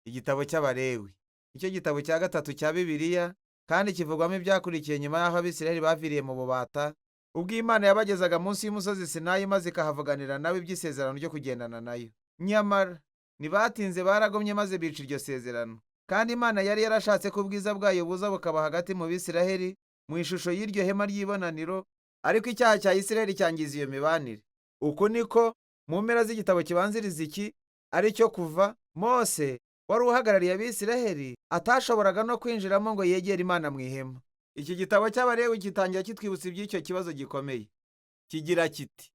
Igitabo cy'Abalewi. Nicyo gitabo cya gatatu cya Bibiliya, kandi kivugwamo ibyakurikiye nyuma y'aho Abisirayeli baviriye mu bubata, ubwo Imana yabagezaga munsi y'umusozi Sinayi maze ikahavuganira nabo iby'isezerano ryo kugendana nayo. Nyamara ntibatinze baragomye maze bica iryo sezerano. Kandi Imana yari yarashatse ko ubwiza bwayo buza bukaba hagati mu Bisiraheli mu ishusho y'iryo hema ry'ibonaniro, ariko icyaha cya Isiraheli cyangiza iyo mibanire. Uku niko mu mpera z'igitabo kibanziriza iki, ari cyo Kuva, Mose wari uhagarariye Abisiraheli atashoboraga no kwinjiramo ngo yegere Imana mu ihema. Iki gitabo cy'Abalewi gitangira kitwibutsa iby'icyo kibazo gikomeye. Kigira kiti,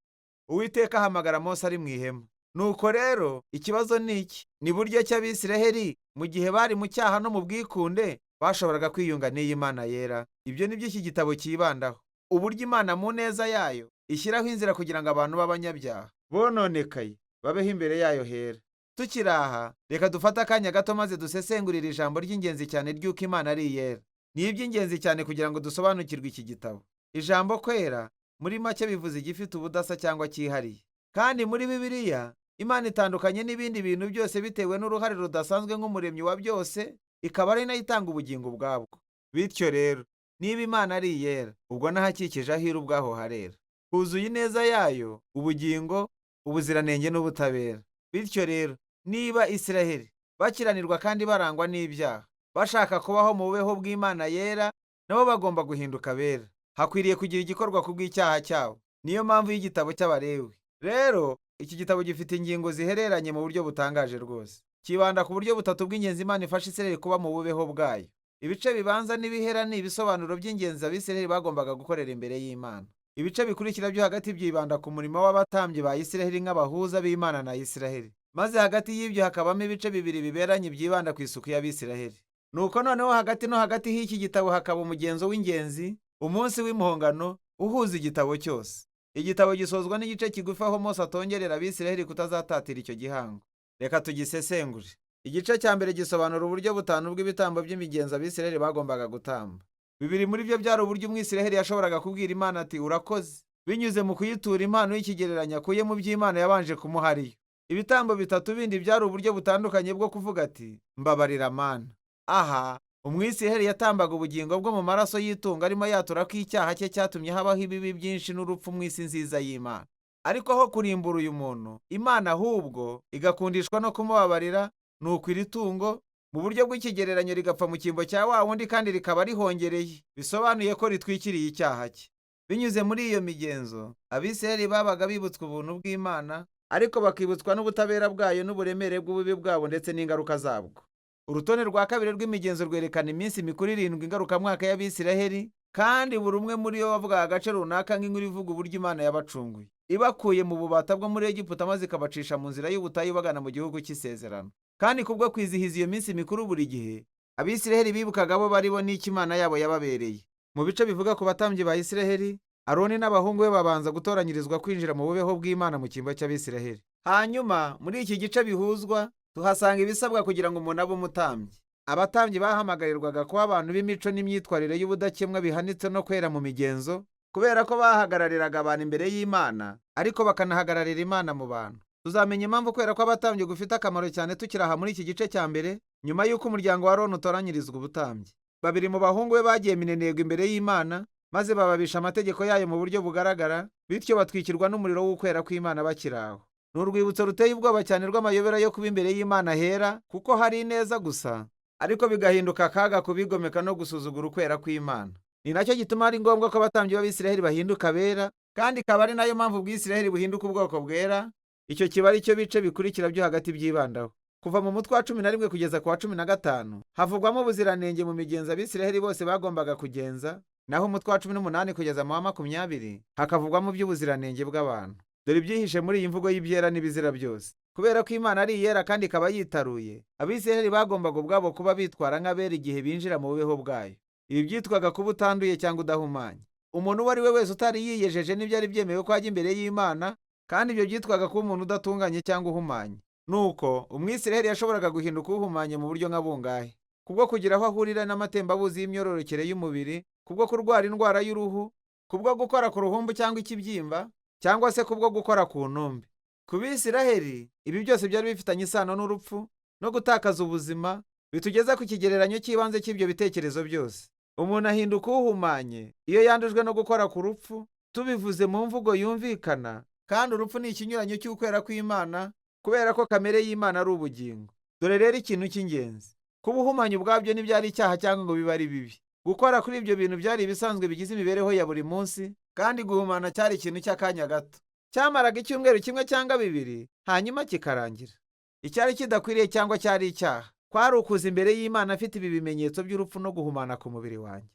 Uwiteka ahamagara Mose ari mu ihema. Nuko rero ikibazo ni iki? Ni buryo ki Abisiraheli mu gihe bari mu cyaha no mu bwikunde bashoboraga kwiyunga n'iyi Mana yera? Ibyo ni byo iki gitabo cyibandaho. Uburyo Imana mu neza yayo ishyiraho inzira kugira ngo abantu b'abanyabyaha bononekaye babeho imbere yayo hera. Tukiri aha, reka dufate akanya gato maze dusesengurire ijambo ry'ingenzi cyane ry'uko Imana ari iyera. Ni iby'ingenzi cyane kugira ngo dusobanukirwe iki gitabo. Ijambo kwera muri make bivuze igifite ubudasa cyangwa cyihariye. Kandi muri Bibiliya, Imana itandukanye n'ibindi bintu byose bitewe n'uruhare rudasanzwe nk'umuremyi wa byose, ikaba ari nayo itanga ubugingo bwabwo. Bityo rero, niba Imana ari iyera, ubwo n'ahakikije aho iri ubwaho harera. Huzuye ineza yayo, ubugingo, ubuziranenge n'ubutabera. Bityo rero, niba Isiraheli bakiranirwa kandi barangwa n'ibyaha, bashaka kubaho mu bubeho bw'Imana yera, nabo bagomba guhinduka bera. Hakwiriye kugira igikorwa ku bw'icyaha cyabo. Niyo mpamvu y'igitabo cy'Abalewi. Rero, iki gitabo gifite ingingo zihereranye mu buryo butangaje rwose. Kibanda ku buryo butatu bw'ingenzi Imana ifasha Isiraheli kuba mu bubeho bwayo. Ibice bibanza n'ibihera ni ibisobanuro by'ingenzi Abisiraheli bagombaga gukorera imbere y'Imana. Ibice bikurikira byo hagati byibanda ku murimo w'abatambyi ba Isiraheli nk'abahuza b'Imana na Isiraheli. Maze hagati y'ibyo hakabamo ibice bibiri biberanye byibanda ku isuku y'Abisiraheli. Nuko noneho hagati no hagati h'iki gitabo hakaba umugenzo w'ingenzi, umunsi w'impongano, uhuza igitabo cyose. Igitabo gisozwa n'igice kigufi aho Mose atongerera Abisiraheli kutazatatira icyo gihango. Reka tugisesengure. Igice cya mbere gisobanura uburyo butanu bw'ibitambo by'imigenzo Abisiraheli bagombaga gutamba. Bibiri muri byo byari uburyo Umwisiraheli yashoboraga kubwira Imana ati urakoze, binyuze mu kuyitura impano y'ikigereranyo akuye mu by'Imana yabanje kumuha ariyo. Ibitambo bitatu bindi byari uburyo butandukanye bwo kuvuga ati mbabarira Mana. Aha, Umwisiraheli yatambaga ubugingo bwo mu maraso y'itungo arimo yatura ko icyaha cye cyatumye habaho ibibi byinshi n'urupfu mu isi nziza y'Imana. Ariko aho kurimbura uyu muntu, Imana ahubwo igakundishwa no kumubabarira, nuko iri tungo mu buryo bw'ikigereranyo rigapfa mu cyimbo cya wa wundi kandi rikaba rihongereye, bisobanuye ko ritwikiriye icyaha cye. Binyuze muri iyo migenzo, Abisiraheli babaga bibutswe ubuntu bw'Imana, ariko bakibutswa n'ubutabera bwayo n'uburemere bw'ububi bwabo ndetse n'ingaruka zabwo. Urutonde rwa kabiri rw'imigenzo rwerekana iminsi mikuru 7 ngarukamwaka y'Abisiraheli, kandi buri umwe muri yo wavugaga agace runaka nk'inkuru ivuga uburyo Imana yabacunguye, ibakuye mu bubata bwo muri Egiputa maze ikabacisha mu nzira y'ubutayu bagana mu gihugu cy'isezerano. Kandi kubwo kwizihiza iyo minsi mikuru buri gihe, Abisiraheli bibukaga abo bari bo n'icyo Imana yabo yababereye. Mu bice bivuga ku batambyi ba Isiraheli, Aroni n'abahungu be babanza gutoranyirizwa kwinjira mu bubeho bw'Imana mu cyimbo cy'Abisiraheli. Hanyuma muri iki gice bihuzwa tuhasanga ibisabwa kugira ngo umuntu abe umutambyi. Abatambyi bahamagarirwaga kuba abantu b'imico n'imyitwarire y'ubudakemwa bihanitse no kwera mu migenzo, kubera ko bahagarariraga abantu imbere y'Imana, ariko bakanahagararira Imana mu bantu. Tuzamenya impamvu kubera ko abatambyi gufite akamaro cyane tukiri aha muri iki gice cya mbere, nyuma y'uko umuryango wa Aroni utoranyirizwa ubutambyi. Babiri mu bahungu be bagiye minenegwa imbere y'Imana, maze bababisha amategeko yayo mu buryo bugaragara, bityo batwikirwa n'umuriro w'ukwera kw'Imana bakiri aho. Ni urwibutso ruteye ubwoba cyane rw'amayobera yo kuba imbere y'Imana hera, kuko hari ineza gusa, ariko bigahinduka akaga kubigomeka no gusuzugura ukwera kw'Imana. Ni nacyo gituma ari ngombwa ko abatambyi b'Abisiraheli bahinduka bera, kandi ikaba ari nayo mpamvu Ubwisiraheli buhinduka ubwoko bwera. Icyo kiba ari cyo bice bikurikira byo hagati byibandaho. Kuva mu mutwe wa 11 kugeza ku wa 15 havugwamo ubuziranenge mu migenzo Abisiraheli bose bagombaga kugenza, naho umutwe wa 18 kugeza mu wa 20 hakavugwamo by'ubuziranenge bw'abantu. Dore ibyihishe muri iyi mvugo y'ibyera n'ibizira byose. Kubera ko Imana ari iyera kandi ikaba yitaruye, Abisiraheli bagombaga ubwabo kuba bitwara nk'abera igihe binjira mu bubeho bwayo. Ibi byitwaga kuba utanduye cyangwa udahumanye. Umuntu uwo ari we wese utari yiyejeje n'ibyari byemewe ko ajya imbere y'Imana, kandi ibyo byitwaga kuba umuntu udatunganye cyangwa uhumanye. Nuko Umwisiraheli yashoboraga guhinduka uhumanye mu buryo nka bungahe: kubwo kugira aho ahurira n'amatembabuzi y'imyororokere y'umubiri, kubwo kurwara indwara y'uruhu, kubwo gukora ku ruhumbu cyangwa ikibyimba, cyangwa se kubwo gukora ku ntumbi. Ku Bisiraheli, ibi byose byari bifitanye isano n'urupfu, no gutakaza ubuzima, bitugeza ku kigereranyo cy'ibanze cy'ibyo bitekerezo byose. Umuntu ahinduka uhumanye iyo yandujwe no gukora ku rupfu, tubivuze mu mvugo yumvikana, kandi urupfu ni ikinyuranyo cy'ukwera kw'Imana, kubera ko kamere y'Imana ari ubugingo. Dore rero ikintu cy'ingenzi: kuba uhumanye ubwabyo ntibyari icyaha cyangwa ngo bibe ari bibi. Gukora kuri ibyo bintu byari ibisanzwe bigize imibereho ya buri munsi, kandi guhumana cyari ikintu cy'akanya gato. Cyamaraga icyumweru kimwe cyangwa bibiri, hanyuma kikarangira. Icyari kidakwiriye cyangwa cyari icyaha kwari ukuza imbere y'Imana afite ibi bimenyetso by'urupfu no guhumana ku mubiri wanjye.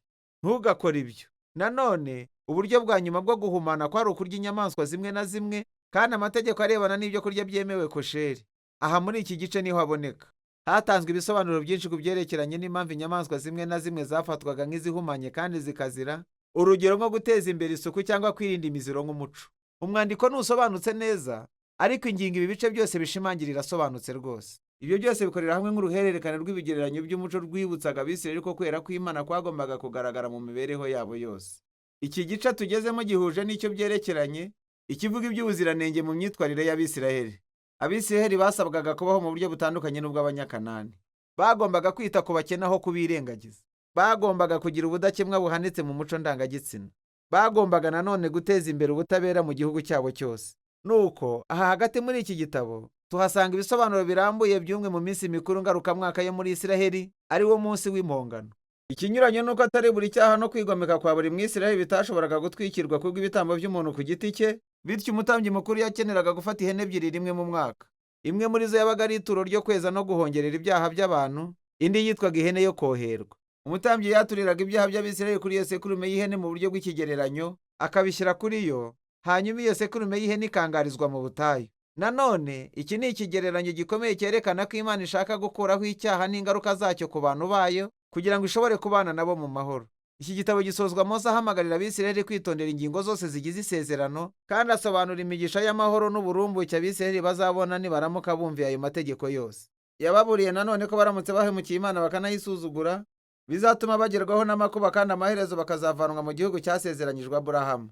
Ntugakore ibyo. Nanone, uburyo bwa nyuma bwo guhumana kwari ukurya inyamaswa zimwe na zimwe, kandi amategeko arebana n'ibyo kurya byemewe kosheri. Aha muri iki gice niho haboneka. Hatanzwe ibisobanuro byinshi ku byerekeranye n'impamvu inyamaswa zimwe na zimwe zafatwaga nk'izihumanye kandi zikazira, urugero nko guteza imbere isuku cyangwa kwirinda imiziro nk'umuco. Umwandiko ntusobanutse neza, ariko ingingo ibi bice byose bishimangira irasobanutse rwose. Ibyo byose bikorera hamwe nk'uruhererekane rw'ibigereranyo by'umuco rwibutsaga Abisirayeli ko kwera kw'Imana kwagombaga kugaragara mu mibereho yabo yose. Iki gice tugezemo gihuje n'icyo byerekeranye, ikivuga iby'ubuziranenge mu myitwarire y'Abisirayeli. Abisirayeli basabwaga kubaho mu buryo butandukanye n'ubw'Abanyakanani. Bagombaga kwita ku bakene aho kubirengagiza. Bagombaga kugira ubudakemwa buhanitse mu muco ndangagitsina. Bagombaga nanone guteza imbere ubutabera mu gihugu cyabo cyose. Nuko aha hagati muri iki gitabo tuhasanga ibisobanuro birambuye by'umwe mu minsi mikuru ngarukamwaka yo muri Isiraheli, ari wo munsi w'impongano. Ikinyuranyo nuko atari buri cyaha no kwigomeka kwa buri Mwisiraheli bitashoboraga gutwikirwa kubw'ibitambo by'umuntu ku giti cye, bityo umutambyi mukuru yakeneraga gufata ihene ebyiri rimwe mu mwaka. Imwe muri zo yabaga ari ituro ryo kweza no guhongerera ibyaha by'abantu, indi yitwaga ihene yo koherwa. Umutambyi yaturiraga ibyaha by'Abisiraheli kuri iyo sekurume y'ihene mu buryo bw'ikigereranyo, akabishyira kuri yo, hanyuma iyo sekurume y'ihene ikangarizwa mu butayu. Nanone, iki ni ikigereranyo gikomeye cyerekana ko Imana ishaka gukuraho icyaha n'ingaruka zacyo ku bantu bayo, kugira ngo ishobore kubana nabo mu mahoro. Iki gitabo gisozwa Mose ahamagarira Abisiraheli kwitondera ingingo zose zigize isezerano, kandi asobanura imigisha y'amahoro n'uburumbuke Abisiraheli bazabona nibaramuka bumviye ayo mategeko yose. Yababuriye nanone ko baramutse bahemukiye Imana bakanayisuzugura, bizatuma bagerwaho n'amakuba, kandi amaherezo bakazavanwa mu gihugu cyasezeranyijwe Aburahamu.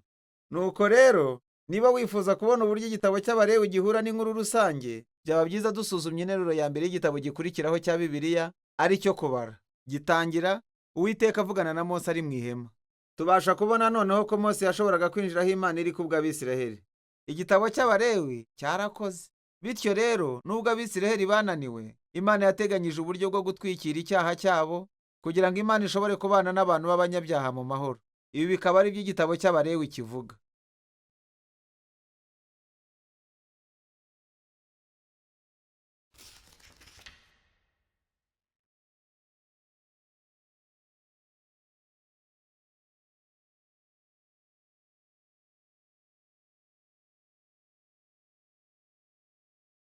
Nuko rero, niba wifuza kubona uburyo igitabo cy'Abalewi gihura n'inkuru rusange, byaba byiza dusuzumye interuro ya mbere y'igitabo gikurikiraho cya Bibiliya, ari cyo kubara. Gitangira Uwiteka avugana na Mose ari mu ihema. Tubasha kubona noneho ko Mose yashoboraga kwinjira aho Imana iri kubw'Abisiraheli. Igitabo cy'Abalewi cyarakoze. Bityo rero, nubwo Abisiraheli bananiwe, Imana yateganyije uburyo bwo gutwikira icyaha cyabo, kugira ngo Imana ishobore kubana n'abantu b'abanyabyaha mu mahoro. Ibi bikaba ari byo igitabo cy'Abalewi kivuga.